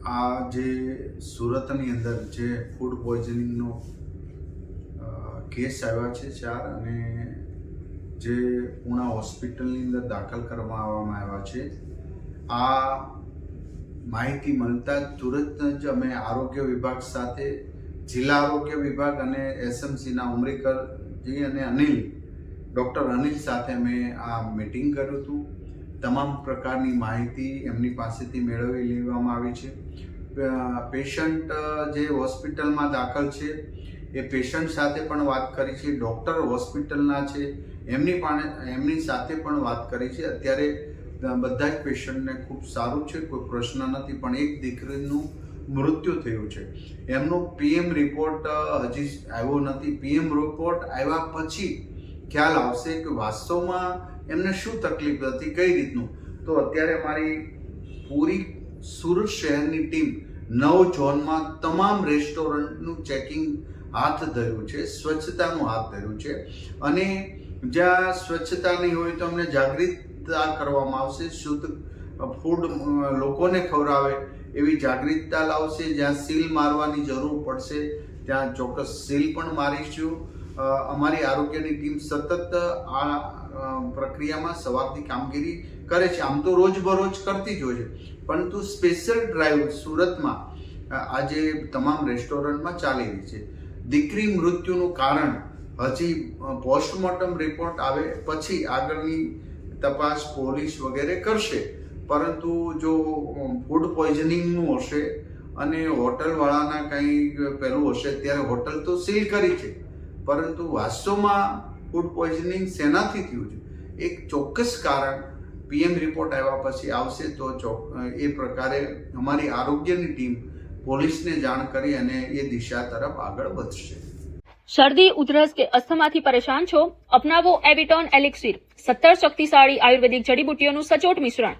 આ જે સુરતની અંદર જે ફૂડ પોઈઝનિંગનો કેસ આવ્યા છે 4 અને જે પૂણા હોસ્પિટલની અંદર દાખલ કરવામાં આવ્યા છે, આ માહિતી મળતા તુરંત જ અમે આરોગ્ય વિભાગ સાથે જિલ્લા આરોગ્ય વિભાગ અને એસએમસીના ઉમરીકરજી અને ડૉક્ટર અનિલ સાથે મેં આ મીટિંગ કર્યું હતું. તમામ પ્રકારની માહિતી એમની પાસેથી મેળવી લેવામાં આવી છે. પેશન્ટ જે હોસ્પિટલમાં દાખલ છે એ પેશન્ટ સાથે પણ વાત કરી છે, ડૉક્ટર હોસ્પિટલના છે એમની સાથે પણ વાત કરી છે. અત્યારે બધા જ પેશન્ટને ખૂબ સારું છે, કોઈ પ્રશ્ન નથી, પણ એક દીકરીનું મૃત્યુ થયું છે. એમનો પીએમ રિપોર્ટ હજી આવ્યો નથી. પીએમ રિપોર્ટ આવ્યા પછી ખ્યાલ આવશે કે વાસ્તવમાં એમને શું તકલીફ હતી, કઈ રીતનું. તો અત્યારે મારી પૂરી સુરત શહેરની ટીમ 9 ઝોનમાં તમામ રેસ્ટોરન્ટનું ચેકિંગ હાથ ધર્યું છે, સ્વચ્છતાનું હાથ ધર્યું છે. અને જ્યાં સ્વચ્છતા નહીં હોય તો અમને જાગૃતતા કરવામાં આવશે. શુદ્ધ ફૂડ લોકોને ખવડાવે એવી જાગૃતતા લાવશે. જ્યાં સીલ મારવાની જરૂર પડશે ત્યાં ચોક્કસ સીલ પણ મારીશું. અમારી આરોગ્યની ટીમ સતત આ પ્રક્રિયામાં સવારથી કામગીરી કરે છે. આમ તો રોજબરોજ કરતી જ હોય છે, પરંતુ સ્પેશિયલ ડ્રાઈવ સુરતમાં આજે તમામ રેસ્ટોરન્ટમાં ચાલી રહી છે. દીકરી મૃત્યુનું કારણ હજી પોસ્ટમોર્ટમ રિપોર્ટ આવે પછી આગળની તપાસ પોલીસ વગેરે કરશે. પરંતુ જો ફૂડ પોઈઝનિંગનું હશે અને હોટલવાળાના કંઈ પેલું હશે, ત્યારે હોટલ તો સીલ કરી છે, પરંતુ વાસ્તવમાં ફૂડ પોઈઝનિંગ શેનાથી થયું છે એક ચોક્કસ કારણ પીએમ રિપોર્ટ આવ્યા પછી આવશે. તો એ પ્રકારે અમારી આરોગ્યની ટીમ પોલીસને જાણ કરી અને એ દિશા તરફ આગળ વધશે. શરદી, ઉધરસ કે અસ્થમાથી પરેશાન છો? અપનાવો એવિટોન એલિક્સિર, 17 શક્તિશાળી આયુર્વેદિક જડીબુટ્ટીઓનું સચોટ મિશ્રણ.